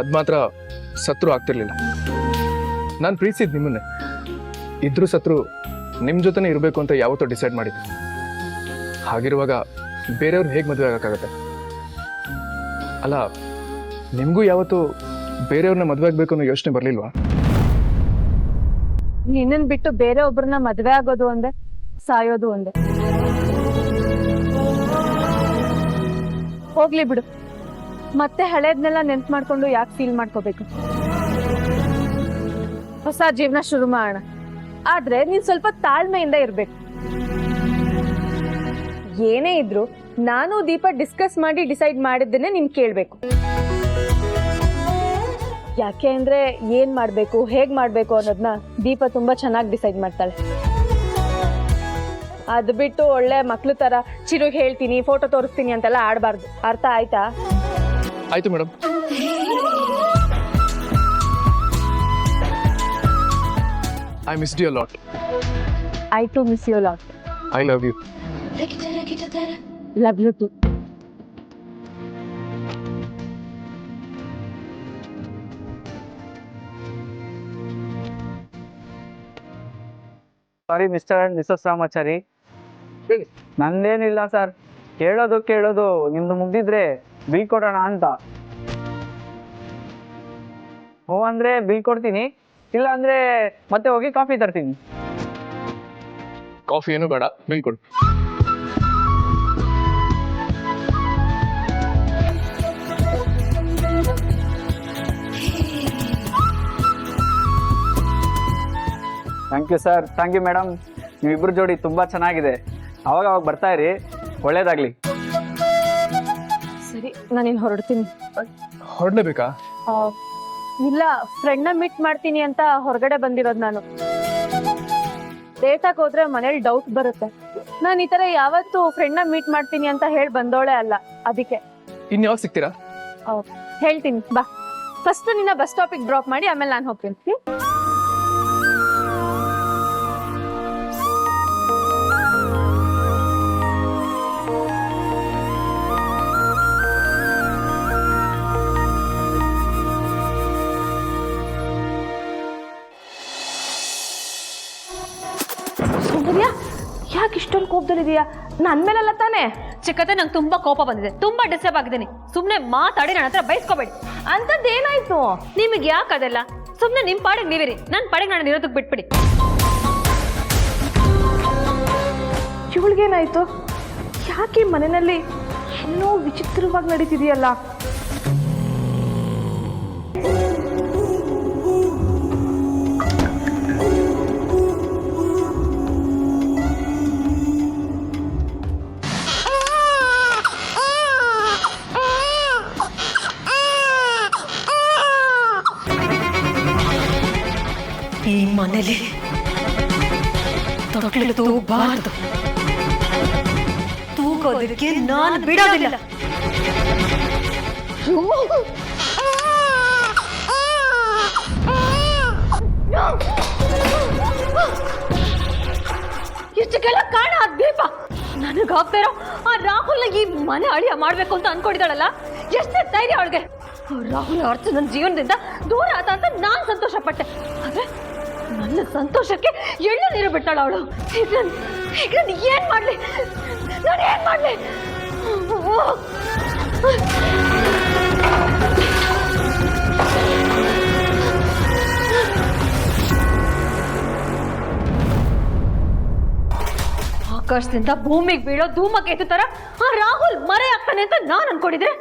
ಅದು ಮಾತ್ರ ಸತ್ರು ಆಗ್ತಿರ್ಲಿಲ್ಲ. ನಾನು ಪ್ರೀತಿಸಿದ್ ನಿಮ್ಮನ್ನೇ, ಇದ್ರೂ ಸತ್ರು ನಿಮ್ಮ ಜೊತೆನೇ ಇರಬೇಕು ಅಂತ ಯಾವತ್ತೂ ಡಿಸೈಡ್ ಮಾಡಿದ್ದೆ. ಹಾಗಿರುವಾಗ ಬೇರೆಯವ್ರು ಹೇಗೆ ಮದುವೆ ಆಗೋಕ್ಕಾಗತ್ತೆ? ಅಲ್ಲ, ನಿಮಗೂ ಯಾವತ್ತೂ ಬೇರೆಯವ್ರನ್ನ ಮದುವೆ ಆಗಬೇಕು ಅನ್ನೋ ಯೋಚನೆ ಬರಲಿಲ್ವಾ? ನಿನ್ನನ್ ಬಿಟ್ಟು ಬೇರೆ ಒಬ್ಬರನ್ನ ಮದ್ವೆ ಆಗೋದು ಒಂದೇ, ಸಾಯೋದು ಒಂದೇ. ಹೋಗ್ಲಿ ಬಿಡು, ಮತ್ತೆ ಹಳೇದ್ನೆಲ್ಲ ನೆನ್ಪು ಮಾಡ್ಕೊಂಡು ಯಾಕೆ ಫೀಲ್ ಮಾಡ್ಕೋಬೇಕು? ಹೊಸ ಜೀವನ ಶುರು ಮಾಡೋಣ, ಆದ್ರೆ ನೀನ್ ಸ್ವಲ್ಪ ತಾಳ್ಮೆಯಿಂದ ಇರ್ಬೇಕು. ಏನೇ ಇದ್ರು ನಾನು ದೀಪ ಡಿಸ್ಕಸ್ ಮಾಡಿ ಡಿಸೈಡ್ ಮಾಡಿದ್ದನ್ನೇ ನೀನ್ ಕೇಳ್ಬೇಕು. ಯಾಕೆ ಅಂದ್ರೆ ಏನ್ ಮಾಡ್ಬೇಕು, ಹೇಗ್ ಮಾಡ್ಬೇಕು ಅನ್ನೋದನ್ನ ದೀಪ ತುಂಬಾ ಚೆನ್ನಾಗಿ ಡಿಸೈಡ್ ಮಾಡ್ತಾಳೆ. ಅದು ಬಿಟ್ಟು ಒಳ್ಳೆ ಮಕ್ಳು ತರ ಚಿರುಗ್ ಹೇಳ್ತೀನಿ, ಫೋಟೋ ತೋರಿಸ್ತೀನಿ ಅಂತೆಲ್ಲ ಆಡ್ಬಾರ್ದು. ಅರ್ಥ ಆಯ್ತಾ? ಆಯ್ತು madam. I missed you a lot. I too miss you a lot. I love you. Love you too. Sorry mister and Mrs Ramachari, ನಂದೇನಿಲ್ಲ ಸರ್. ಕೇಳೋದು ನಿಮ್ದು ಮುಗ್ದಿದ್ರೆ ಬಿಲ್ ಕೊಡೋಣ ಅಂತ. ಹೋ ಅಂದ್ರೆ ಬಿಲ್ ಕೊಡ್ತೀನಿ, ಇಲ್ಲ ಅಂದ್ರೆ ಮತ್ತೆ ಹೋಗಿ ಕಾಫಿ ತರ್ತೀನಿ. ಕಾಫಿ ಏನು ಬೇಡ, ಬಿಲ್ ಕೊಡು. Thank you sir, thank you madam. ನೀವಿಬ್ರು ಜೋಡಿ ತುಂಬಾ ಚೆನ್ನಾಗಿದೆ. ಅವಾಗ ಬರ್ತಾ ಇರಿ, ಒಳ್ಳೇದಾಗ್ಲಿ. ಸರಿ, ನಾನಿನ್ ಹೊರಡ್ತೀನಿ. ಹೊರಡ್ಲೇಬೇಕಾ? ಇಲ್ಲ, ಫ್ರೆಂಡ್ನ ಮೀಟ್ ಮಾಡ್ತೀನಿ ಅಂತ ಹೊರಗಡೆ ಬಂದಿರೋದು ನಾನು. ಡೇಟಾಕ್ ಹೋದ್ರೆ ಮನೇಲಿ ಡೌಟ್ ಬರುತ್ತೆ. ನಾನು ಈ ತರ ಯಾವತ್ತು ಫ್ರೆಂಡ್ನ ಮೀಟ್ ಮಾಡ್ತೀನಿ ಅಂತ ಹೇಳಿ ಬಂದೋಳೆ ಅಲ್ಲ, ಅದಕ್ಕೆ. ಇನ್ಯಾವಾಗ ಸಿಗ್ತೀರಾ? ಹೇಳ್ತೀನಿ ಬಾ. ಫಸ್ಟ್ ನಿನ್ನ ಬಸ್ ಸ್ಟಾಪಿಗೆ ಡ್ರಾಪ್ ಮಾಡಿ ಆಮೇಲೆ ನಾನು ಹೋಗ್ತೀನಿ. ಯಾಕೆ ಇಷ್ಟೊಂದು ಕೋಪದಲ್ಲಿದೆಯಾ? ನನ್ ಮೇಲೆಲ್ಲ ತಾನೇ? ಚಿಕ್ಕತ್ತೆ, ನಂಗೆ ತುಂಬಾ ಕೋಪ ಬಂದಿದೆ, ತುಂಬಾ ಡಿಸ್ಟರ್ಬ್ ಆಗಿದ್ದೀನಿ. ಸುಮ್ನೆ ಮಾತಾಡಿ ನನ್ನ ಹತ್ರ ಬೈಸ್ಕೋಬೇಡಿ. ಅಂತದ್ದೇನಾಯ್ತು? ನಿಮಗೆ ಯಾಕೆ ಅದೆಲ್ಲ? ಸುಮ್ನೆ ನಿಮ್ ಪಾಡಿಗೆ ನೀವಿರಿ, ನನ್ ಪಾಡಿಗೆ ನಾನು ಇರೋದಕ್ಕೆ ಬಿಟ್ಬಿಡಿ. ಇವಳಿಗೇನಾಯ್ತು? ಯಾಕೆ ಮನೆಯಲ್ಲಿ ಏನೋ ವಿಚಿತ್ರವಾಗಿ ನಡೀತಿದೆಯಲ್ಲ? ಈ ಮನೇಲಿ ತೊಟ್ಲು ತೂಗಬಾರ್ದು, ತೂಗೋದಕ್ಕೆ ನಾನು ಬಿಡೋದಿಲ್ಲ. ಇಷ್ಟಕ್ಕೆಲ್ಲ ಕಾರಣ ಆ ದೀಪ. ನನಗಾಗ್ತಾರೋ ಆ ರಾಹುಲ್ ಈ ಮನೆ ಅಳಿಯ ಮಾಡ್ಬೇಕು ಅಂತ ಅನ್ಕೊಂಡಿದ್ದಾಳಲ್ಲ, ಎಷ್ಟೇ ಧೈರ್ಯ ಅವಳಿಗೆ. ರಾಹುಲ್ ಅರ್ಥ ನನ್ನ ಜೀವನದಿಂದ ದೂರ ಆತ ಅಂತ ನಾನ್ ಸಂತೋಷ ಪಟ್ಟೆ, ಆದ್ರೆ ನನ್ನ ಸಂತೋಷಕ್ಕೆ ಎಳ್ಳು ನೀರು ಬಿಟ್ಟಾಳ ಅವಳು. ಈಗ ನಾನು ಏನ್ ಮಾಡ್ಲಿ? ನಾನು ಏನ್ ಮಾಡ್ಲಿ? ಆಕಾಶದಿಂದ ಭೂಮಿಗೆ ಬೀಳೋ ಧೂಮಕೇತು ತರ ಆ ರಾಹುಲ್ ಮರೆ ಆಗ್ತಾನೆ ಅಂತ ನಾನ್ ಅನ್ಕೊಂಡಿದ್ರೆ,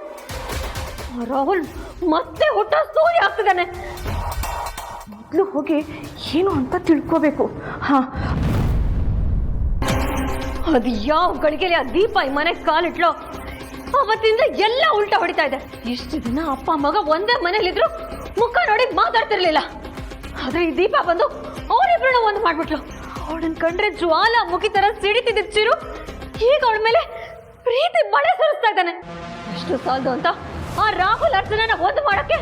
ಆ ರಾಹುಲ್ ಮತ್ತೆ ಹುಟ್ಟ ಸೂರ್ಯ ಆಗ್ತಿದ್ದಾನೆ. ಮೊದ್ಲು ಹೋಗಿ ಏನು ಅಂತ ತಿಳ್ಕೋಬೇಕು. ಅದು ಯಾವ ಗಳಿಗೆಲಿ ಆ ದೀಪ ಈ ಮನೆಗೆ ಕಾಲಿಟ್ಲೋ ಅವತ್ತಿಂದ ಎಲ್ಲ ಉಲ್ಟಾ ಹೊಡಿತಾ ಇದೆ. ಇಷ್ಟು ದಿನ ಅಪ್ಪ ಮಗ ಒಂದೇ ಮನೇಲಿದ್ರು ಮುಖ ನೋಡಿ ಮಾತಾಡ್ತಿರ್ಲಿಲ್ಲ, ಆದ್ರೆ ಈ ದೀಪ ಬಂದು ಅವರಿಬ್ರನ್ನ ಒಂದು ಮಾಡ್ಬಿಟ್ಲು. ಅವಳನ್ನ ಕಂಡ್ರೆ ಜ್ವಾಲಾಮುಖಿ ತರ ಸಿಡಿತಿದ್ದ ಚಿರು ಈಗ ಅವಳ ಮೇಲೆ ಪ್ರೀತಿ ಮಳೆ ಸುರಿಸ್ತಾ ಇದ್ದಾನೆ. ಎಷ್ಟು ಸಾಲದು ಅಂತ ಆ ರಾಹುಲ್ ಅರ್ಚನ ಒಂದು ಮಾಡಕ್ಕೆ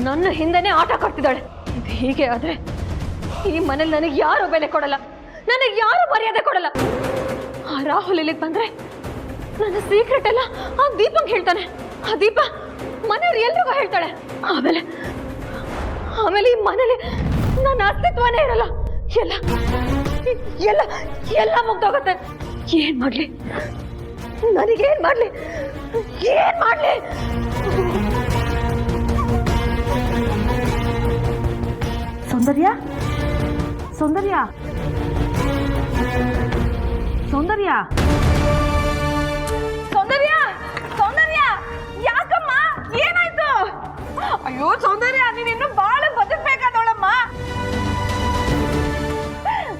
ನನ್ನ ಹಿಂದೆನೆ ಆಟ ಕಟ್ತಿದ್ದಾಳೆ. ಇದು ಹೀಗೆ ಆದ್ರೆ ಈ ಮನೇಲಿ ನನಗೆ ಯಾರು ಬೆಲೆ ಕೊಡಲ್ಲ, ನನಗೆ ಯಾರು ಮರ್ಯಾದೆ ಕೊಡಲ್ಲ. ಆ ರಾಹುಲ್ ಇಲ್ಲಿಗೆ ಬಂದ್ರೆ ನನ್ನ ಸೀಕ್ರೆಟ್ ಎಲ್ಲ ಆ ದೀಪಂಗೆ ಹೇಳ್ತಾನೆ. ಆ ದೀಪ ಮನೆಯವ್ರು ಎಲ್ರಿಗೂ ಹೇಳ್ತಾಳೆ. ಆಮೇಲೆ ಆಮೇಲೆ ಈ ಮನೇಲಿ ನನ್ನ ಅಸ್ತಿತ್ವನೇ ಇರಲ್ಲ. ಎಲ್ಲ ಎಲ್ಲ ಎಲ್ಲ ಮುಗ್ದೋಗತ್ತೆ. ಏನ್ ಮಾಡ್ಲಿ? ನನಗೇನ್ ಮಾಡ್ಲಿ? ಏನ್ ಮಾಡ್ಲಿ? ಸೌಂದರ್ಯ, ಸೌಂದರ್ಯ, ಸೌಂದರ್ಯ, ಸೌಂದರ್ಯ, ಸೌಂದರ್ಯ, ಯಾಕಮ್ಮ? ಏನಾಯ್ತು? ಅಯ್ಯೋ ಸೌಂದರ್ಯ, ನೀನಿನ್ನು ಬಾಳ ಬದುಕ್ಬೇಕಾದವಳಮ್ಮ.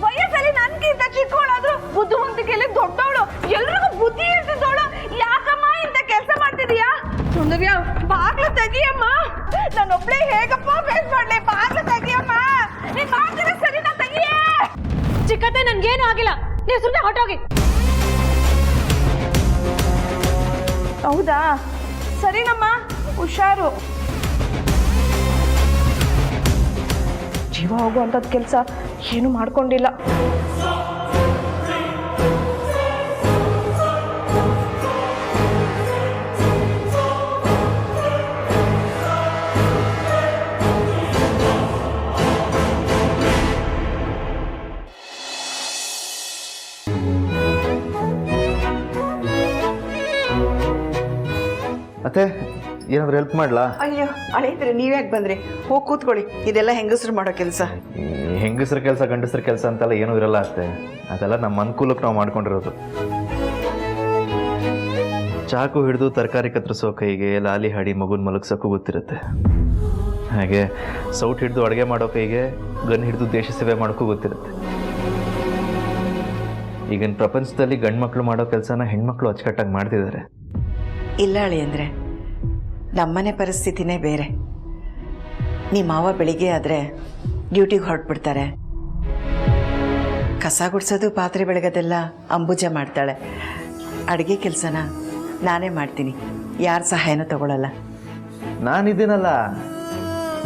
ವಯಸ್ಸಲ್ಲಿ ನನ್ಗಿಂತ ಚಿಕ್ಕವಳಾದ್ರೂ ಬುದ್ಧಿವಂತಿಕೆಯಲ್ಲಿ ದೊಡ್ಡವಳು, ಎಲ್ರಿಗೂ ಬುದ್ಧಿ ಹೇಳ್ತಿದ್ದವಳು. ಯಾಕಮ್ಮ ಇಂಥ ಕೆಲಸ ಮಾಡ್ತಿದೀಯಾ? ಸೌಂದರ್ಯ, ಬಾಗ್ಲು ತೆಗಿಯಮ್ಮ. ನಾನೊಬ್ಳೆ ಹೇಗಪ್ಪ ಫೇಸ್ ಮಾಡ್ಲಿ? ಬಾಗ್ಲು ತೆಗಿಯಮ್ಮ. ನೀನ್ ಮಾಡ್ತೀರ ಸರಿನಾ? ತೆಗಿಯೇ. ಚಿಕ್ಕತ್ತೆ, ನನ್ಗೇನು ಆಗಿಲ್ಲ, ನೀವು ಸುಮ್ಮನೆ ಹೊಟ್ಟೋಗಿ. ಹೌದಾ? ಸರಿನಮ್ಮ, ಹುಷಾರು. ಜೀವ ಹೋಗುವಂಥದ್ದು ಕೆಲಸ ಏನು ಮಾಡ್ಕೊಂಡಿಲ್ಲ. ಮತ್ತೆ ಏನಾದ್ರು ಹೆಲ್ಪ್ ಮಾಡ್ಲಾ? ಅಯ್ಯೋ ಅಳಿದ್ರೆ ನೀವ್ಯಾಕೆ ಬಂದ್ರಿ? ಹೋಗಿ ಕೂತ್ಕೊಳ್ಳಿ. ಇದೆಲ್ಲ ಹೆಂಗಸರು ಮಾಡೋ ಕೆಲಸ. ಹೆಂಗಸ್ರ ಕೆಲಸ ಗಂಡಸ್ರ ಕೆಲಸ ಅಂತೆಲ್ಲ ಏನೂ ಇರಲ್ಲ ಅಷ್ಟೇ. ಅದೆಲ್ಲ ನಮ್ಮ ಅನುಕೂಲಕ್ಕೆ ನಾವು ಮಾಡ್ಕೊಂಡಿರೋದು. ಚಾಕು ಹಿಡಿದು ತರಕಾರಿ ಕತ್ತರಿಸೋ ಕೈಗೆ ಲಾಲಿ ಹಾಡಿ ಮಗುನ ಮಲಗ್ಸೋಕ್ಕೂ ಗೊತ್ತಿರುತ್ತೆ. ಹಾಗೆ ಸೌಟ್ ಹಿಡಿದು ಅಡುಗೆ ಮಾಡೋ ಕೈಗೆ ಗನ್ ಹಿಡಿದು ದೇಶ ಸೇವೆ ಮಾಡೋಕ್ಕೂ ಗೊತ್ತಿರುತ್ತೆ. ಈಗಿನ ಪ್ರಪಂಚದಲ್ಲಿ ಗಂಡು ಮಕ್ಕಳು ಮಾಡೋ ಕೆಲಸನ ಹೆಣ್ಮಕ್ಳು ಅಚ್ಚುಕಟ್ಟಾಗಿ ಮಾಡ್ತಿದ್ದಾರೆ. ಇಲ್ಲ ಅಳಿ ಅಂದರೆ ನಮ್ಮನೆ ಪರಿಸ್ಥಿತಿನೇ ಬೇರೆ. ನಿಮ್ಮ ಮಾವ ಬೆಳಿಗ್ಗೆ ಆದರೆ ಡ್ಯೂಟಿಗೆ ಹೊರಟ್ಬಿಡ್ತಾರೆ. ಕಸ ಗುಡಿಸೋದು ಪಾತ್ರೆ ಬೆಳಗೋದೆಲ್ಲ ಅಂಬುಜ ಮಾಡ್ತಾಳೆ. ಅಡುಗೆ ಕೆಲಸನ ನಾನೇ ಮಾಡ್ತೀನಿ, ಯಾರ ಸಹಾಯನೂ ತಗೊಳ್ಳಲ್ಲ. ನಾನಿದ್ದೀನಲ್ಲ,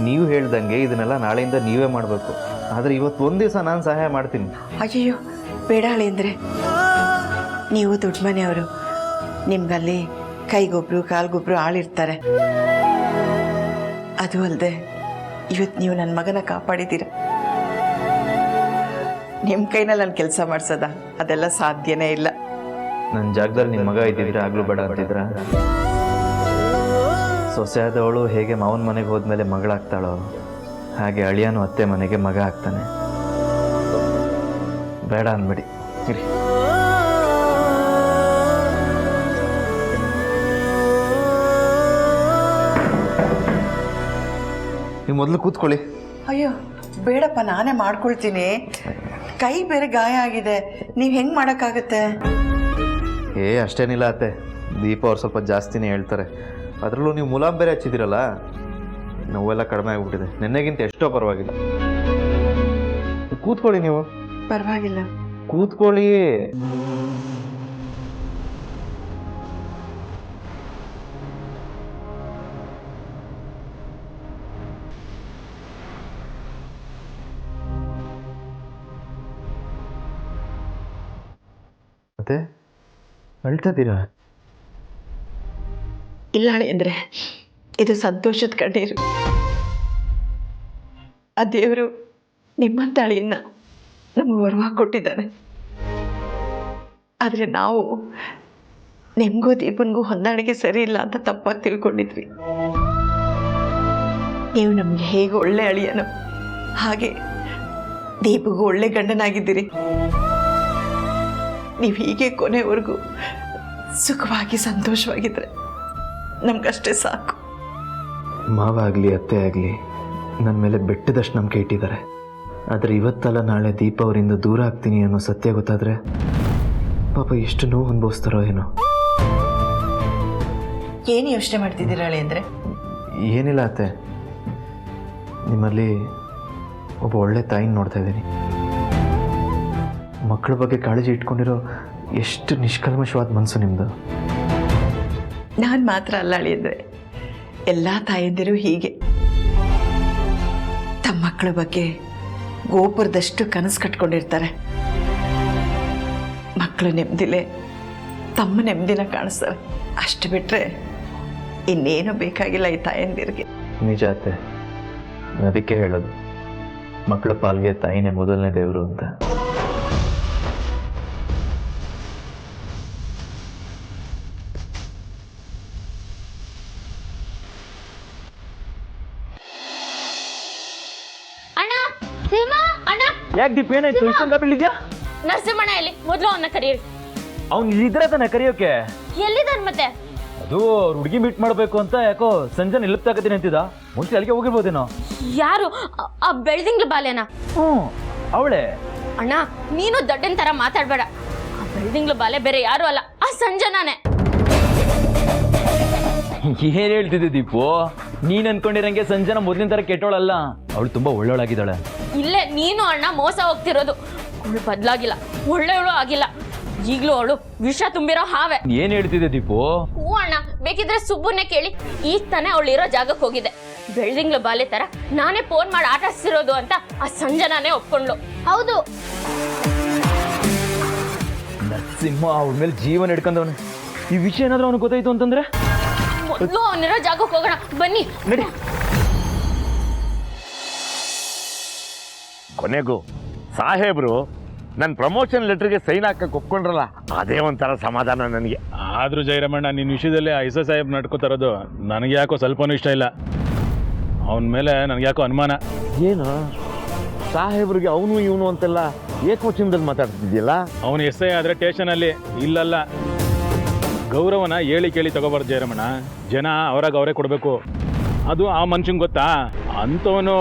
ನೀವು ಹೇಳ್ದಂಗೆ ಇದನ್ನೆಲ್ಲ ನಾಳೆಯಿಂದ ನೀವೇ ಮಾಡಬೇಕು. ಆದರೆ ಇವತ್ತು ಒಂದು ದಿವಸ ನಾನು ಸಹಾಯ ಮಾಡ್ತೀನಿ. ಅಯ್ಯಯ್ಯೋ ಬೇಡ ಅಳಿ ಅಂದರೆ, ನೀವು ದೊಡ್ಡ ಮನೆಯವರು, ನಿಮ್ಗಲ್ಲಿ ಕೈಗೊಬ್ರು ಕಾಲ್ಗೊಬ್ರು ಆಳಿರ್ತಾರೆ. ಅದು ಅಲ್ಲದೆ ಇವತ್ತು ನೀವು ನನ್ನ ಮಗನ ಕಾಪಾಡಿದ್ದೀರ. ನಿಮ್ಮ ಕೈನಲ್ಲಿ ನಾನು ಕೆಲಸ ಮಾಡಿಸೋದ? ಅದೆಲ್ಲ ಸಾಧ್ಯನೇ ಇಲ್ಲ. ನನ್ನ ಜಾಗದಲ್ಲಿ ನಿಮ್ಮ ಮಗ ಇದ್ದಿದ್ರೆ ಆಗ್ಲೂ ಬೇಡ ಅಂತಿದ್ರ? ಸೊಸೆ ಆದವಳು ಹೇಗೆ ಮಾವನ ಮನೆಗೆ ಹೋದ್ಮೇಲೆ ಮಗಳಾಗ್ತಾಳೋ ಹಾಗೆ ಅಳಿಯಾನು ಅತ್ತೆ ಮನೆಗೆ ಮಗ ಆಗ್ತಾನೆ. ಬೇಡ ಅಂದ್ಬಿಡಿ ಇರಿ. ನೀವು ಮೊದಲು ಕೂತ್ಕೊಳ್ಳಿ. ಅಯ್ಯೋ ಬೇಡಪ್ಪ, ನಾನೇ ಮಾಡ್ಕೊಳ್ತೀನಿ. ಕೈ ಬೇರೆ ಗಾಯ ಆಗಿದೆ, ನೀವು ಹೆಂಗೆ ಮಾಡೋಕ್ಕಾಗತ್ತೆ? ಅಷ್ಟೇನಿಲ್ಲ ಅತ್ತೆ, ದೀಪ ಅವ್ರು ಸ್ವಲ್ಪ ಜಾಸ್ತಿನೇ ಹೇಳ್ತಾರೆ. ಅದರಲ್ಲೂ ನೀವು ಮುಲಾಮ್ ಬೇರೆ ಹಚ್ಚಿದಿರಲ್ಲ, ನೋವೆಲ್ಲ ಕಡಿಮೆ ಆಗಿಬಿಟ್ಟಿದೆ. ನಿನ್ನೆಗಿಂತ ಎಷ್ಟೋ ಪರವಾಗಿಲ್ಲ. ಕೂತ್ಕೊಳ್ಳಿ. ನೀವು ಪರವಾಗಿಲ್ಲ, ಕೂತ್ಕೊಳ್ಳಿ. ಮತ್ತೆ ಅಳ್ತದ್ದೀರಾ? ಇಲ್ಲ ಅಳಿ ಅಂದರೆ ಇದು ಸಂತೋಷದ ಕಣ್ಣೀರು. ಆ ದೇವರು ನಿಮ್ಮಂತ ಅಳಿಯನ್ನ ನಮಗೆ ವರವಾಗಿ ಕೊಟ್ಟಿದ್ದಾನೆ. ಆದರೆ ನಾವು ನಿಮಗೂ ದೀಪನ್ಗೂ ಹೊಂದಾಣಿಕೆ ಸರಿ ಇಲ್ಲ ಅಂತ ತಪ್ಪಾಗಿ ತಿಳ್ಕೊಂಡಿದ್ವಿ. ನೀವು ನಮಗೆ ಹೇಗೆ ಒಳ್ಳೆ ಅಳಿಯನೋ ಹಾಗೆ ದೀಪಗೂ ಒಳ್ಳೆ ಗಂಡನಾಗಿದ್ದೀರಿ. ನೀವು ಹೀಗೆ ಕೊನೆವರೆಗೂ ಸುಖವಾಗಿ ಸಂತೋಷವಾಗಿದ್ರೆ ನಮ್ಗಷ್ಟೇ ಸಾಕು. ಮಾವ ಆಗಲಿ ಅತ್ತೆ ಆಗಲಿ ನನ್ನ ಮೇಲೆ ಬೆಟ್ಟದಷ್ಟು ನಂಬಿಕೆ ಇಟ್ಟಿದ್ದಾರೆ. ಆದರೆ ಇವತ್ತಲ್ಲ ನಾಳೆ ದೀಪ ಅವರಿಂದ ದೂರ ಆಗ್ತೀನಿ ಅನ್ನೋ ಸತ್ಯ ಗೊತ್ತಾದರೆ ಪಾಪ ಎಷ್ಟು ನೋವು ಅನುಭವಿಸ್ತಾರೋ ಏನೋ. ಏನು ಯೋಚನೆ ಮಾಡ್ತಿದ್ದೀರಾ ಅಳಿ ಅಂದರೆ? ಏನಿಲ್ಲ ಅತ್ತೆ, ನಿಮ್ಮಲ್ಲಿ ಒಬ್ಬ ಒಳ್ಳೆ ತಾಯಿನ ನೋಡ್ತಾ ಇದ್ದೀನಿ. ಮಕ್ಕಳ ಬಗ್ಗೆ ಕಾಳಜಿ ಇಟ್ಕೊಂಡಿರೋ ಎಷ್ಟು ನಿಷ್ಕಲ್ಮಶವಾದ ಮನಸ್ಸು ನಿಮ್ಮದು. ನಾನು ಮಾತ್ರ ಅಲ್ಲ ಅಳಿಯಂದ್ರೆ, ಎಲ್ಲ ತಾಯಂದಿರು ಹೀಗೆ ತಮ್ಮ ಮಕ್ಕಳ ಬಗ್ಗೆ ಗೋಪುರದಷ್ಟು ಕನಸು ಕಟ್ಕೊಂಡಿರ್ತಾರೆ. ಮಕ್ಕಳು ನೆಮ್ಮದಿಲೆ ತಮ್ಮ ನೆಮ್ಮದಿನ ಕಾಣಿಸ್ತಾರೆ. ಅಷ್ಟು ಬಿಟ್ಟರೆ ಇನ್ನೇನು ಬೇಕಾಗಿಲ್ಲ ಈ ತಾಯಂದಿರಿಗೆ. ನಿಜ ಅತ್ತೆ, ಅದಕ್ಕೆ ಹೇಳೋದು ಮಕ್ಕಳ ಪಾಲ್ಗೆ ತಾಯಿನೇ ಮೊದಲನೇ ದೇವರು ಅಂತ. ಅಣ್ಣ ಸಿಂಹ ಅಣ್ಣ, ಯಾಕೆ ದೀಪ ಏನಾಯ್ತು? ಇಷ್ಟೊಂದು ಗಾಬರಿಲಿದ್ಯಾ? ನರಸಿಂಹಣ್ಣ ಎಲ್ಲಿ? ಮೊದ್ಲು ಅವನ್ನ ಕರೀರಿ. ಅವ್ನು ಇಲ್ಲಿದ್ರೆ ತಾನೆ ಕರೆಯೋಕೆ? ಎಲ್ಲಿದ್ದಾನೆ ಮತ್ತೆ? ಅದು ಅವ್ರ ಹುಡುಗಿ ಮೀಟ್ ಮಾಡಬೇಕು ಅಂತ ಯಾಕೋ ಸಂಜೆ ನಿಲ್ಲುತ್ತಾಕತೀನಿ ಅಂತಿದ್ದ. ಮೋಸ್ಟ್ಲಿ ಅಲ್ಲಿಗೆ ಹೋಗಿರ್ಬೋದೇನೋ. ಯಾರು? ಆ ಬೆಳ್ದಿಂಗ್ಲ ಬಾಲೆನಾ? ಅವಳೆ. ಅಣ್ಣ ನೀನು ದೊಡ್ಡನ್ ತರ ಮಾತಾಡ್ಬೇಡ. ಆ ಬೆಳ್ದಿಂಗ್ಲ ಬಾಲೆ ಬೇರೆ ಯಾರು ಅಲ್ಲ, ಆ ಸಂಜನಾನೇ. ಏನ್ ಹೇಳ್ತಿದ್ದೆ ದೀಪು? ನೀನ್ ಅನ್ಕೊಂಡಿರಂಗೆ ಸಂಜನಾ ಮೊದ್ಲಿನ ತರ ಕೆಟ್ಟೋಳಲ್ಲ, ಅವಳು ತುಂಬಾ ಒಳ್ಳೊಳಾಗಿದ್ದಾಳೆ. ಇಲ್ಲೇ ನೀನು ಅಣ್ಣ ಮೋಸ ಹೋಗ್ತಿರೋದು. ಅವಳು ಬದ್ಲಾಗಿಲ್ಲ, ಒಳ್ಳೆಯವಳು ಆಗಿಲ್ಲ. ಈಗ್ಲೂ ಅವಳು ವಿಷ ತುಂಬಿರೋ ಹಾವೆ. ಏನ್ ಹೇಳ್ತಿದ್ದೆ ದೀಪು? ಹೂ ಅಣ್ಣ, ಬೇಕಿದ್ರೆ ಸುಬ್ಬುನ್ನೇ ಕೇಳಿ. ಈಗ ತಾನೇ ಅವಳಿರೋ ಜಾಗಕ್ಕೆ ಹೋಗಿದೆ. ಬೆಳ್ದಿಂಗ್ಲ ಬಾಲೆ ತರ ನಾನೇ ಫೋನ್ ಮಾಡಿ ಆಟ ಆಡ್ಸಿರೋದು ಅಂತ ಆ ಸಂಜನಾನೇ ಒಪ್ಕೊಂಡ್ಲು. ಹೌದು, ನರಸಿಂಹ ಅವಳ ಮೇಲೆ ಜೀವನ ಹಿಡ್ಕೊಂಡವನು. ಈ ವಿಷಯ ಏನಾದ್ರೂ ಅವ್ನಿಗೆ ಗೊತ್ತಾಯ್ತು ಅಂತಂದ್ರೆ ಮೊದ್ಲು ಅವನಿರೋ ಜಾಗಕ್ಕೆ ಹೋಗೋಣ ಬನ್ನಿ. ನಡಿ. ಕೊನೆಗೂ ಸಾಹೇಬ್ರು ನನ್ನ ಪ್ರಮೋಷನ್ ಲೆಟರ್ಗೆ ಸೈನ್ ಹಾಕಕ್ಕೆ ಒಪ್ಕೊಂಡ್ರಲ್ಲ, ಅದೇ ಒಂಥರ ಸಮಾಧಾನ ನನಗೆ. ಆದರೂ ಜಯರಮಣ್ಣ, ನಿನ್ನ ವಿಷಯದಲ್ಲಿ ಐಸ ಸಾಹೇಬ್ ನಡ್ಕೋತಾರದು ನನಗೆ ಯಾಕೋ ಸ್ವಲ್ಪನೂ ಇಷ್ಟ ಇಲ್ಲ. ಅವನ ಮೇಲೆ ನನಗೆ ಯಾಕೋ ಅನುಮಾನ. ಏನು ಸಾಹೇಬ್ರಿಗೆ ಅವನು ಇವನು ಅಂತೆಲ್ಲ ಏಕವಚನದಲ್ಲಿ ಮಾತಾಡ್ತಿದ್ಯಲ್ಲ? ಅವನು ಎಸ್ ಐ ಆದರೆ ಸ್ಟೇಷನಲ್ಲಿ ಇಲ್ಲಲ್ಲ, ಗೌರವನ ಹೇಳಿ ಕೇಳಿ ತಗೋಬಾರ್ದು ಜಯರಮಣ್ಣ. ಜನ ಅವರಾಗ ಅವರೇ ಕೊಡಬೇಕು. ಅದು ಆ ಮನುಷ್ಯಂಗೆ ಗೊತ್ತಾ? ಅಂಥವನು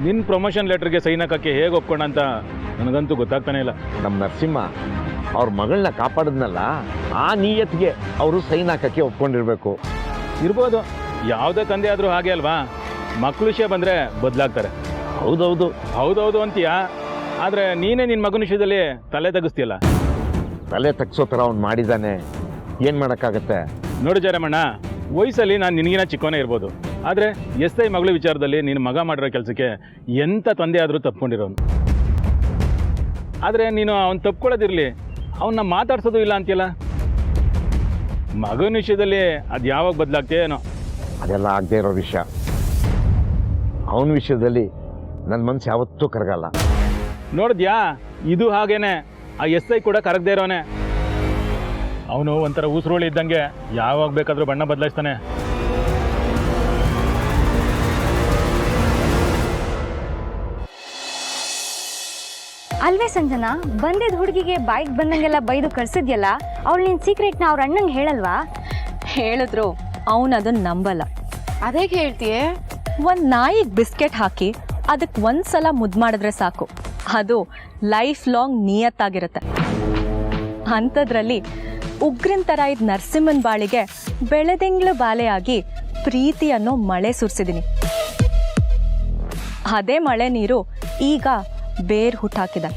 ನಿನ್ನ ಪ್ರಮೋಷನ್ ಲೆಟರ್ಗೆ ಸೈನ್ ಹಾಕೋಕ್ಕೆ ಹೇಗೆ ಒಪ್ಕೊಂಡ ಅಂತ ನನಗಂತೂ ಗೊತ್ತಾಗ್ತಾನೆ ಇಲ್ಲ. ನಮ್ಮ ನರಸಿಂಹ ಅವ್ರ ಮಗಳನ್ನ ಕಾಪಾಡಿದ್ನಲ್ಲ, ಆ ನಿಯತ್ಗೆ ಅವರು ಸೈನ್ ಹಾಕಕ್ಕೆ ಒಪ್ಕೊಂಡಿರ್ಬೇಕು. ಇರ್ಬೋದು, ಯಾವುದೇ ತಂದೆ ಆದರೂ ಹಾಗೆ ಅಲ್ವಾ? ಮಕ್ಕಳು ವಿಷಯ ಬಂದರೆ ಬದಲಾಗ್ತಾರೆ. ಹೌದೌದು. ಹೌದೌದು ಅಂತೀಯಾ, ಆದರೆ ನೀನೇ ನಿನ್ನ ಮಗನ ವಿಷಯದಲ್ಲಿ ತಲೆ ತೆಗಿಸ್ತೀಯಲ್ಲ. ತಲೆ ತಗ್ಸೋ ಥರ ಅವ್ನು ಮಾಡಿದ್ದಾನೆ, ಏನು ಮಾಡೋಕ್ಕಾಗತ್ತೆ? ನೋಡು ಜಯರಮಣ್ಣ, ವಯಸ್ಸಲ್ಲಿ ನಾನು ನಿನಗಿನ ಚಿಕ್ಕವನೇ ಇರ್ಬೋದು, ಆದರೆ ಎಸ್ ಐ ಮಗಳ ವಿಚಾರದಲ್ಲಿ ನಿನ್ನ ಮಗ ಮಾಡಿರೋ ಕೆಲಸಕ್ಕೆ ಎಂಥ ತಂದೆ ಆದರೂ ತಪ್ಕೊಂಡಿರೋನು. ಆದರೆ ನೀನು ಅವ್ನು ತಪ್ಕೊಳ್ಳೋದಿರಲಿ, ಅವನ್ನ ಮಾತಾಡ್ಸೋದು ಇಲ್ಲ ಅಂತೀಯಲ್ಲ. ಮಗನ ವಿಷಯದಲ್ಲಿ ಅದು ಯಾವಾಗ ಬದಲಾಗ್ತೀಯೇನೋ. ಅದೆಲ್ಲ ಆಗದೆ ಇರೋ ವಿಷಯ. ಅವನ ವಿಷಯದಲ್ಲಿ ನನ್ನ ಮನಸ್ಸು ಯಾವತ್ತೂ ಕರಗಲ್ಲ. ನೋಡಿದ್ಯಾ, ಇದು ಹಾಗೇನೆ. ಆ ಎಸ್ ಐ ಕೂಡ ಕರಗದೇ ಇರೋನೆ. ಅವನು ಒಂಥರ ಉಸಿರೋಳಿ ಇದ್ದಂಗೆ, ಯಾವಾಗ ಬೇಕಾದರೂ ಬಣ್ಣ ಬದಲಾಯಿಸ್ತಾನೆ. ಅಲ್ವೇ ಸಂಜನಾ, ಬಂದಿದ್ದ ಹುಡುಗಿಗೆ ಬಾಯಿಗೆ ಬಂದಂಗೆಲ್ಲ ಬೈದು ಕಳ್ಸಿದ್ಯಲ್ಲ, ಅವಳು ನಿನ್ನ ಸೀಕ್ರೆಟ್ನ ಅವ್ರ ಅಣ್ಣಂಗೆ ಹೇಳಲ್ವಾ? ಹೇಳಿದ್ರು ಅವನು ಅದನ್ನ ನಂಬಲ್ಲ. ಅದೇಗೆ ಹೇಳ್ತೀಯೇ? ಒಂದು ನಾಯಿಗೆ ಬಿಸ್ಕೆಟ್ ಹಾಕಿ ಅದಕ್ಕೆ ಒಂದ್ಸಲ ಮುದ್ದು ಮಾಡಿದ್ರೆ ಸಾಕು, ಅದು ಲೈಫ್ ಲಾಂಗ್ ನಿಯತ್ತಾಗಿರುತ್ತೆ. ಅಂಥದ್ರಲ್ಲಿ ಉಗ್ರನ್ ಥರ ಇದ್ದ ನರಸಿಂಹನ ಬಾಳಿಗೆ ಬೆಳೆದಿಂಗ್ಳು ಬಾಲೆಯಾಗಿ ಪ್ರೀತಿ ಅನ್ನೋ ಮಳೆ ಸುರಿಸಿದ್ದೀನಿ. ಅದೇ ಮಳೆ ನೀರು ಈಗ ಬೇರು ಹುಟ್ಟಾಕಿದೆ.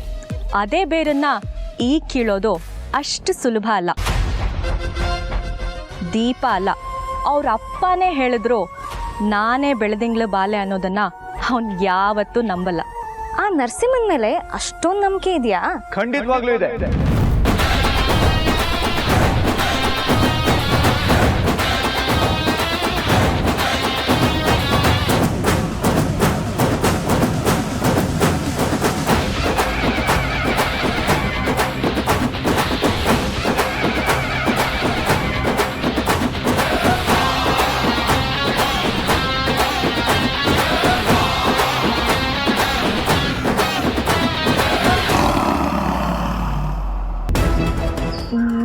ಅದೇ ಬೇರನ್ನ ಈಗ ಕೀಳೋದು ಅಷ್ಟು ಸುಲಭ ಅಲ್ಲ. ದೀಪ ಅಲ್ಲ, ಅವ್ರ ಅಪ್ಪನೇ ಹೇಳಿದ್ರು ನಾನೇ ಬೆಳೆದಿಂಗ್ಳು ಬಾಲೆ ಅನ್ನೋದನ್ನ ಅವನ್ ಯಾವತ್ತೂ ನಂಬಲ್ಲ. ಆ ನರಸಿಂಹನ ಮೇಲೆ ಅಷ್ಟೊಂದು ನಂಬಿಕೆ ಇದೆಯಾ? ಖಂಡಿತವಾಗ್ಲೂ ಇದೆ.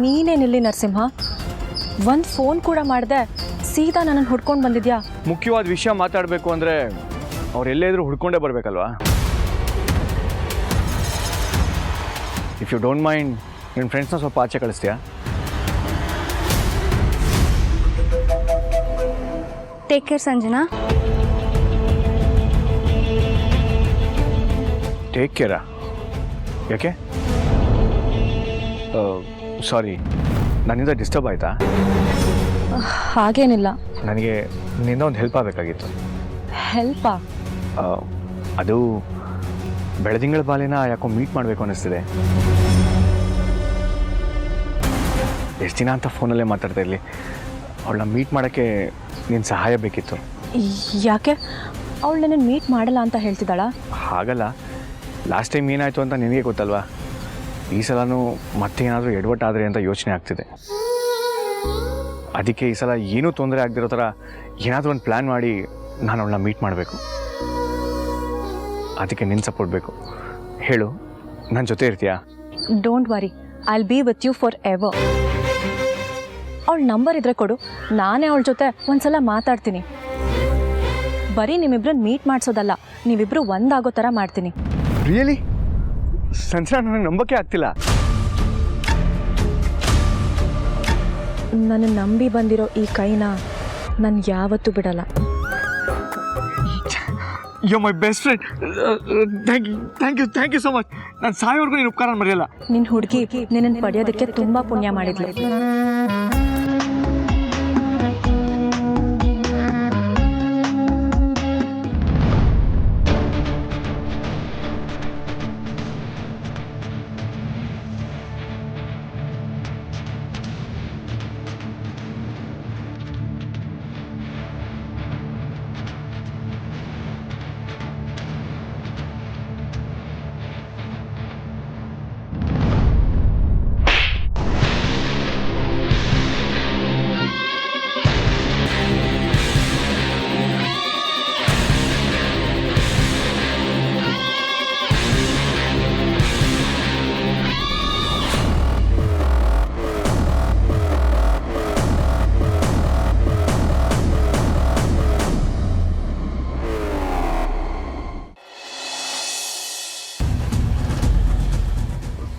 ನೀನೇನಿಲ್ಲಿ ನರಸಿಂಹ, ಒಂದು ಫೋನ್ ಕೂಡ ಮಾಡಿದೆ, ಸೀದಾ ನನ್ನನ್ನು ಹುಡ್ಕೊಂಡು ಬಂದಿದ್ಯಾ? ಮುಖ್ಯವಾದ ವಿಷಯ ಮಾತಾಡಬೇಕು ಅಂದರೆ ಅವ್ರು ಎಲ್ಲೇ ಇದ್ರೂ ಹುಡ್ಕೊಂಡೇ ಬರಬೇಕಲ್ವಾ? ಇಫ್ ಯು ಡೋಂಟ್ ಮೈಂಡ್, ನಿನ್ನ ಫ್ರೆಂಡ್ಸ್ನ ಸ್ವಲ್ಪ ಆಚೆ ಕಳಿಸ್ತೀಯಾ? Take care Sanjana. ಟೇಕ್ ಕೇರಾ? ಯಾಕೆ? ಸಾರಿ, ನನ್ನಿಂದ ಡಿಸ್ಟರ್ಬ್ ಆಯಿತಾ? ಹಾಗೇನಿಲ್ಲ. ನನಗೆ ನಿನ್ನಿಂದ ಒಂದು ಹೆಲ್ಪ್ ಆಗಬೇಕಾಗಿತ್ತು. ಹೆಲ್ಪಾ? ಅದು ಬೆಳೆದಿಂಗಳ ಬಾಲಿನ ಯಾಕೋ ಮೀಟ್ ಮಾಡಬೇಕು ಅನ್ನಿಸ್ತಿದೆ. ಎಷ್ಟು ದಿನ ಅಂತ ಫೋನಲ್ಲೇ ಮಾತಾಡ್ತಾ ಇರಲಿ, ಅವಳನ್ನ ಮೀಟ್ ಮಾಡೋಕ್ಕೆ ನಿನ್ನ ಸಹಾಯ ಬೇಕಿತ್ತು. ಯಾಕೆ ಅವಳು ನನ್ನನ್ನು ಮೀಟ್ ಮಾಡಲ್ಲ ಅಂತ ಹೇಳ್ತಿದ್ದಾಳ? ಹಾಗಲ್ಲ, ಲಾಸ್ಟ್ ಟೈಮ್ ಏನಾಯಿತು ಅಂತ ನಿನಗೆ ಗೊತ್ತಲ್ವಾ. ಈ ಸಲನೂ ಮತ್ತೇನಾದರೂ ಎಡವಟ್ಟಾದರೆ ಅಂತ ಯೋಚನೆ ಆಗ್ತಿದೆ. ಅದಕ್ಕೆ ಈ ಸಲ ಏನೂ ತೊಂದರೆ ಆಗದಿರೋ ಥರ ಏನಾದರೂ ಒಂದು ಪ್ಲ್ಯಾನ್ ಮಾಡಿ ನಾನು ಅವಳನ್ನ ಮೀಟ್ ಮಾಡಬೇಕು. ಅದಕ್ಕೆ ನಿನ್ನ ಸಪೋರ್ಟ್ ಬೇಕು. ಹೇಳು, ನನ್ನ ಜೊತೆ ಇರ್ತೀಯಾ? Don't worry, I will be with you forever. ಅವಳ ನಂಬರ್ ಇದ್ರೆ ಕೊಡು, ನಾನೇ ಅವಳ ಜೊತೆ ಒಂದ್ಸಲ ಮಾತಾಡ್ತೀನಿ. ಬರೀ ನಿಮ್ಮಿಬ್ರನ್ನ ಮೀಟ್ ಮಾಡಿಸೋದಲ್ಲ, ನೀವಿಬ್ರು ಒಂದಾಗೋ ಥರ ಮಾಡ್ತೀನಿ. ರಿಯಲಿ? ಸಂಜನಾ, ನನಗೆ ನಂಬಕ್ಕೆ ಆಗ್ತಿಲ್ಲ. ನನ್ನ ನಂಬಿ ಬಂದಿರೋ ಈ ಕೈನ ನಾನು ಯಾವತ್ತೂ ಬಿಡಲ್ಲ. You my best friend. Thank you so much. ನಾನು ಸಾಯೋವರೆಗೂ ನೀನು ಉಪಕಾರ ಮರೆಯಲ್ಲ. ನಿನ್ನ ಹುಡುಗಿ ನಿನ್ನನ್ನು ಪಡೆಯೋದಕ್ಕೆ ತುಂಬ ಪುಣ್ಯ ಮಾಡಿದ್ಲು.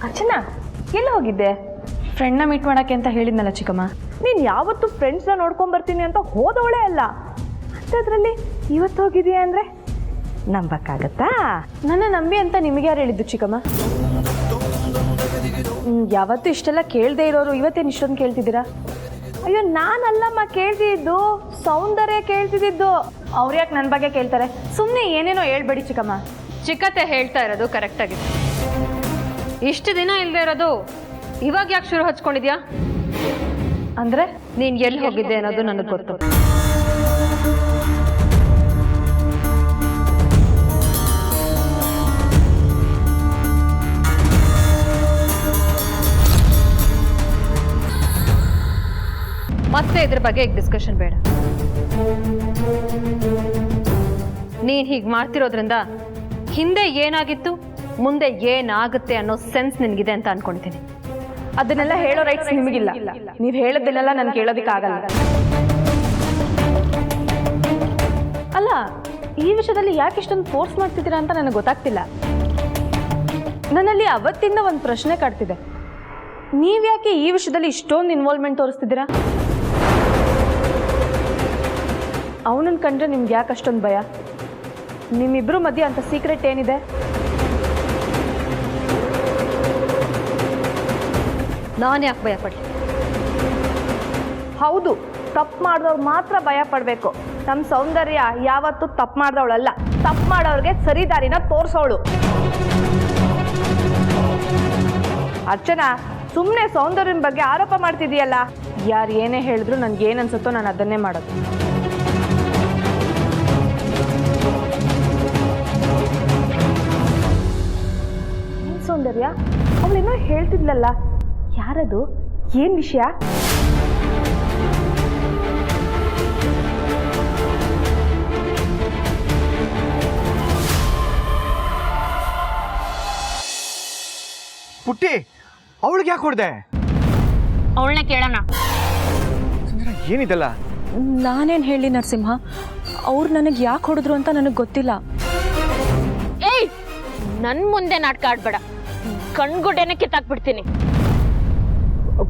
ಅರ್ಚನಾ, ಎಲ್ಲಿ ಹೋಗಿದ್ದೆ? ಫ್ರೆಂಡ್ನ ಮೀಟ್ ಮಾಡೋಕ್ಕೆ ಅಂತ ಹೇಳಿದ್ನಲ್ಲ ಚಿಕ್ಕಮ್ಮ. ನೀನು ಯಾವತ್ತು ಫ್ರೆಂಡ್ಸ್ನ ನೋಡ್ಕೊಂಬರ್ತೀನಿ ಅಂತ ಹೋದವಳೇ ಅಲ್ಲ, ಅಂಥದ್ರಲ್ಲಿ ಇವತ್ತು ಹೋಗಿದೀಯ ಅಂದರೆ ನಂಬಕ್ಕಾಗತ್ತಾ? ನನ್ನ ನಂಬಿ ಅಂತ ನಿಮಗೆ ಯಾರು ಹೇಳಿದ್ದು ಚಿಕ್ಕಮ್ಮ? ಯಾವತ್ತೂ ಇಷ್ಟೆಲ್ಲ ಕೇಳದೆ ಇರೋರು ಇವತ್ತೇನು ಇಷ್ಟೊಂದು ಕೇಳ್ತಿದ್ದೀರಾ? ಅಯ್ಯೋ, ನಾನಲ್ಲಮ್ಮ ಕೇಳ್ತಿದ್ದು, ಸೌಂದರ್ಯ ಕೇಳ್ತಿದ್ದು. ಅವ್ರು ಯಾಕೆ ನನ್ನ ಬಗ್ಗೆ ಕೇಳ್ತಾರೆ? ಸುಮ್ಮನೆ ಏನೇನೋ ಹೇಳ್ಬೇಡಿ ಚಿಕ್ಕಮ್ಮ. ಚಿಕ್ಕತೆ ಹೇಳ್ತಾ ಇರೋದು ಕರೆಕ್ಟಾಗಿದೆ. ಇಷ್ಟು ದಿನ ಇಲ್ಲದೆ ಇರೋದು ಇವಾಗ ಯಾಕೆ ಶುರು ಹಚ್ಕೊಂಡಿದ್ಯಾ? ಅಂದರೆ ನೀನು ಎಲ್ಲಿ ಹೋಗಿದ್ದೆ ಅನ್ನೋದು ನನಗೆ ಗೊತ್ತು. ಮತ್ತೆ ಇದ್ರ ಬಗ್ಗೆ ಈಗ ಡಿಸ್ಕಷನ್ ಬೇಡ. ನೀನು ಹೀಗೆ ಮಾಡ್ತಿರೋದ್ರಿಂದ ಹಿಂದೆ ಏನಾಗಿತ್ತು, ಮುಂದೆ ಏನಾಗುತ್ತೆ ಅನ್ನೋ ಸೆನ್ಸ್ ನಿನಗಿದೆ ಅಂತ ಅನ್ಕೊಳ್ತೀನಿ. ಅದನ್ನೆಲ್ಲ ಹೇಳೋ ರೈಟ್ಸ್ ನಿಮಗಿಲ್ಲ. ನೀವು ಹೇಳೋದನ್ನೆಲ್ಲ ನಾನು ಕೇಳೋದಕ್ಕಾಗಲ್ಲ. ಅಲ್ಲ, ಈ ವಿಷಯದಲ್ಲಿ ಯಾಕೆ ಇಷ್ಟೊಂದು ಫೋರ್ಸ್ ಮಾಡ್ತಿದ್ದೀರಾ ಅಂತ ನನಗೆ ಗೊತ್ತಾಗ್ತಿಲ್ಲ. ನನ್ನಲ್ಲಿ ಅವತ್ತಿಂದ ಒಂದು ಪ್ರಶ್ನೆ ಕಾಡ್ತಿದೆ. ನೀವ್ಯಾಕೆ ಈ ವಿಷಯದಲ್ಲಿ ಇಷ್ಟೊಂದು ಇನ್ವಾಲ್ವ್ಮೆಂಟ್ ತೋರಿಸ್ತಿದ್ದೀರಾ? ಅವನನ್ನು ಕಂಡ್ರೆ ನಿಮ್ಗೆ ಯಾಕೆ ಅಷ್ಟೊಂದು ಭಯ? ನಿಮ್ಮಿಬ್ಬರು ಮಧ್ಯೆ ಅಂತ ಸೀಕ್ರೆಟ್ ಏನಿದೆ? ನಾನು ಯಾಕೆ ಭಯ ಪಡಲಿ? ಹೌದು, ತಪ್ಪು ಮಾಡಿದವ್ರು ಮಾತ್ರ ಭಯ ಪಡಬೇಕು. ನಮ್ಮ ಸೌಂದರ್ಯ ಯಾವತ್ತೂ ತಪ್ಪು ಮಾಡಿದವಳಲ್ಲ, ತಪ್ಪು ಮಾಡೋರಿಗೆ ಸರಿ ದಾರಿನ ತೋರಿಸೋಳು. ಅರ್ಚನಾ, ಸುಮ್ಮನೆ ಸೌಂದರ್ಯನ ಬಗ್ಗೆ ಆರೋಪ ಮಾಡ್ತಿದೀಯಲ್ಲ. ಯಾರು ಏನೇ ಹೇಳಿದ್ರು ನನಗೆ ಏನು ಅನ್ಸುತ್ತೋ ನಾನು ಅದನ್ನೇ ಮಾಡೋದು. ಸೌಂದರ್ಯ, ಅವಳೇನೋ ಹೇಳ್ತಿದ್ಲಲ್ಲ, ಯಾರದು? ಏನು ವಿಷಯ? ಪುಟ್ಟಿ, ಅವಳಿಗೆ ಯಾಕೆ ಹೊಡೆದೆ? ಅವಳನ್ನ ಕೇಳೋಣ. ಏನಿದೆಲ್ಲ? ನಾನೇನು ಹೇಳಿ ನರಸಿಂಹ, ಅವ್ರು ನನಗೆ ಯಾಕೆ ಹೊಡೆದ್ರು ಅಂತ ನನಗೆ ಗೊತ್ತಿಲ್ಲ. ಏಯ್, ನನ್ನ ಮುಂದೆ ನಾಟಕ ಆಡ್ಬೇಡ, ಕಣ್ಗುಡ್ಡೆನ ಕಿತ್ತಾಕ್ಬಿಡ್ತೀನಿ.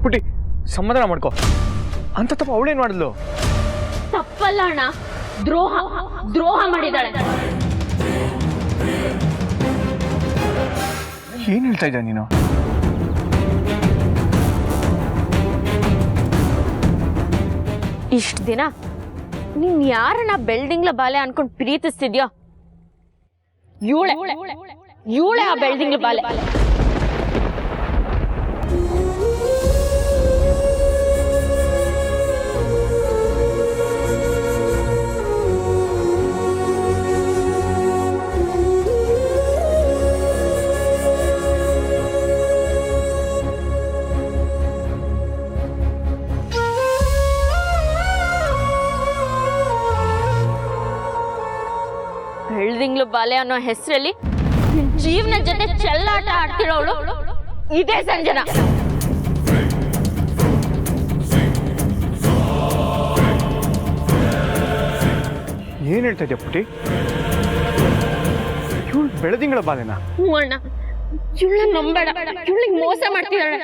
ಪುಟ್ಟಿ, ಸಮಾಧಾನ ಮಾಡ್ಕೋ. ಅಂತ ತಪ್ಪ ಅವಳೇನು ಮಾಡಿದ್ಲು? ತಪ್ಪಲ್ಲ ಅಣ್ಣ, ದ್ರೋಹ ಮಾಡಿದಾಳೆ. ಏನು ಹೇಳ್ತಾ ಇದ್ದ ನೀನು? ಇಷ್ಟು ದಿನ ನೀನ್ ಯಾರನ್ನ ಬೆಳ್ದಿಂಗ್ಲ ಬಾಲೆ ಅನ್ಕೊಂಡು ಪ್ರೀತಿಸ್ತಿದ್ಯೋ, ಇವಳೆ ಆ ಬೆಳ್ದಿಂಗ್ಲ ಬಾಲೆ. ಬೆಳದಿಂಗ್ಳು ಬಾಲೆ ಅನ್ನೋ ಹೆಸರಲ್ಲಿ ಜೀವನ ಜೊತೆ ಚೆಲ್ಲಾಟ ಆಡ್ತಿರೋಳು ಇದೇ ಸಂಜನಾ. ಏನು ಹೇಳ್ತಾ ಇದೆಯಾ ಪುಟಿ? ಇವಳು ಬೆಳದಿಂಗಳ ಬಾಲೆನಾ? ಹ್ಞೂ ಅಣ್ಣ, ಇವಳನ್ನ ನಂಬೇಡ, ಇವಳಿಗೆ ಮೋಸ ಮಾಡ್ತಿದ್ದಾಳೆ.